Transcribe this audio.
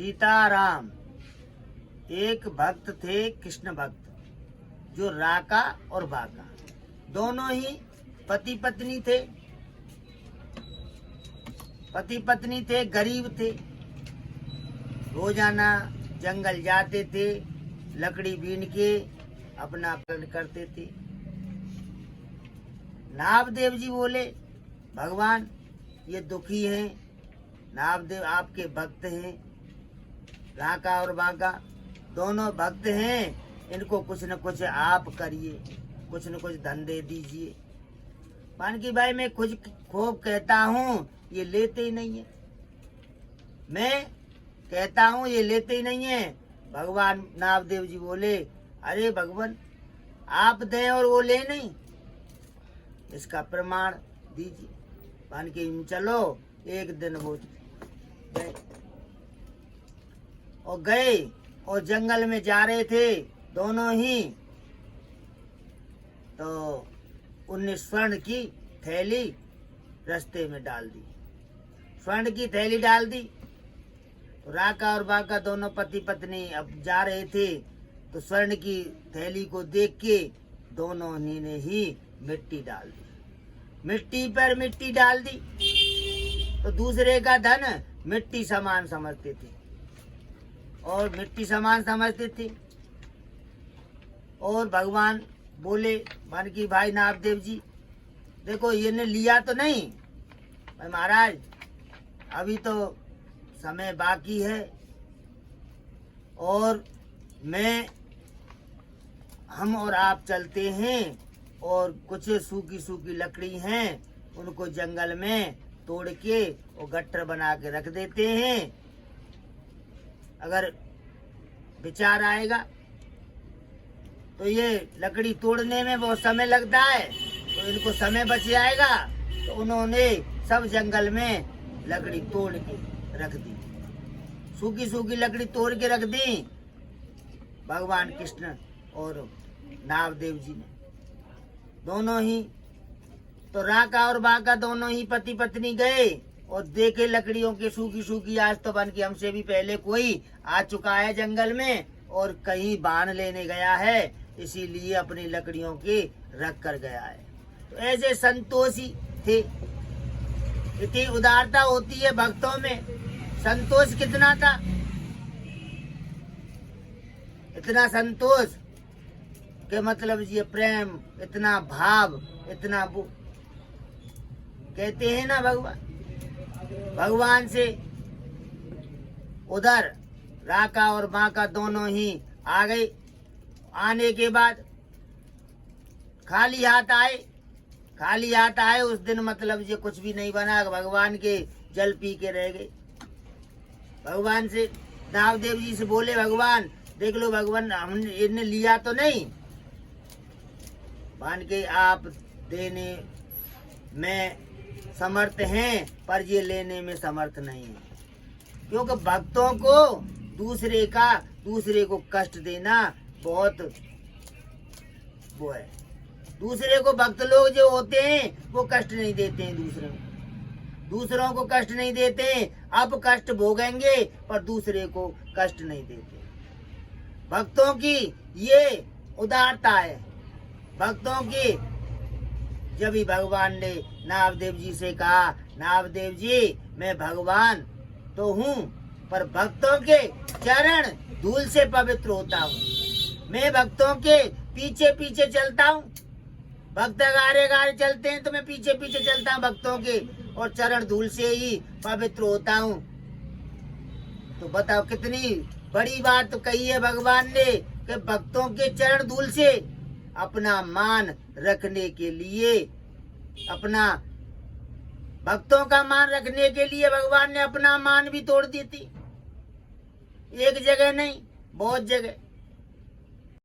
सीताराम एक भक्त थे, कृष्ण भक्त, जो राका और बाका दोनों ही पति पत्नी थे। पति पत्नी थे, गरीब थे, रोजाना जंगल जाते थे, लकड़ी बीन के अपना प्रण करते थे। नामदेव जी बोले, भगवान ये दुखी हैं, नामदेव आपके भक्त हैं, राका और बाका दोनों भक्त हैं, इनको कुछ न कुछ आप करिए, कुछ न कुछ धन दे दीजिए। पानकी भाई मैं कुछ खूब कहता हूँ, ये लेते ही नहीं है। मैं कहता हूँ ये लेते ही नहीं है। भगवान नामदेव जी बोले, अरे भगवान आप दें और वो ले नहीं, इसका प्रमाण दीजिए। पानकी चलो, एक दिन वो गए और जंगल में जा रहे थे दोनों ही, तो उनने स्वर्ण की थैली रास्ते में डाल दी। स्वर्ण की थैली डाल दी तो राका और बाका दोनों पति पत्नी अब जा रहे थे, तो स्वर्ण की थैली को देख के दोनों ने ही मिट्टी डाल दी। मिट्टी पर मिट्टी डाल दी तो दूसरे का धन मिट्टी समान समझते थे और मिट्टी समान समझते थे। और भगवान बोले, पानकी भाई नामदेव जी देखो ये ने लिया तो नहीं, महाराज अभी तो समय बाकी है और हम और आप चलते हैं और कुछ सूखी सूखी लकड़ी हैं, उनको जंगल में तोड़ के और गट्टर बना के रख देते हैं। अगर विचार आएगा तो ये लकड़ी तोड़ने में बहुत समय लगता है, तो इनको समय बच जाएगा। तो उन्होंने सब जंगल में लकड़ी तोड़ के रख दी, सूखी सूखी लकड़ी तोड़ के रख दी भगवान कृष्ण और नामदेव जी ने दोनों ही। तो राका और बाका दोनों ही पति पत्नी गए और देखे लकड़ियों की सूखी सूखी, आज तो बन के हमसे भी पहले कोई आ चुका है जंगल में और कहीं बाण लेने गया है, इसीलिए अपनी लकड़ियों के रख कर गया है। तो ऐसे संतोषी थे। इतनी उदारता होती है भक्तों में। संतोष कितना था, इतना संतोष के मतलब ये प्रेम, इतना भाव, इतना वो कहते हैं ना भगवान से। उधर राका और बाका दोनों ही आ गए। आने के बाद खाली हाथ आए उस दिन, मतलब ये कुछ भी नहीं बना, भगवान के जल पी के रह गए। भगवान से नामदेव जी से बोले, भगवान देख लो भगवान हमने इन्हें लिया तो नहीं, मान के आप देने में समर्थ हैं पर ये लेने में समर्थ नहीं है। क्योंकि भक्तों को दूसरे को कष्ट देना बहुत वो है। दूसरे को भक्त लोग जो होते हैं वो कष्ट नहीं देते हैं, दूसरों को कष्ट नहीं देते हैं। अब कष्ट भोगेंगे पर दूसरे को कष्ट नहीं देते। भक्तों की ये उदारता है। भक्तों की जब ही भगवान ने नामदेव जी से कहा, नामदेव जी मैं भगवान तो हूँ पर भक्तों के चरण धूल से पवित्र होता हूँ। मैं भक्तों के पीछे पीछे चलता हूँ। भक्त गारे गारे चलते हैं तो मैं पीछे पीछे चलता हूँ भक्तों के, और चरण धूल से ही पवित्र होता हूँ। तो बताओ कितनी बड़ी बात कही है भगवान ने कि भक्तों के चरण धूल से अपना मान रखने के लिए, अपना भक्तों का मान रखने के लिए भगवान ने अपना मान भी तोड़ दी थी। एक जगह नहीं, बहुत जगह।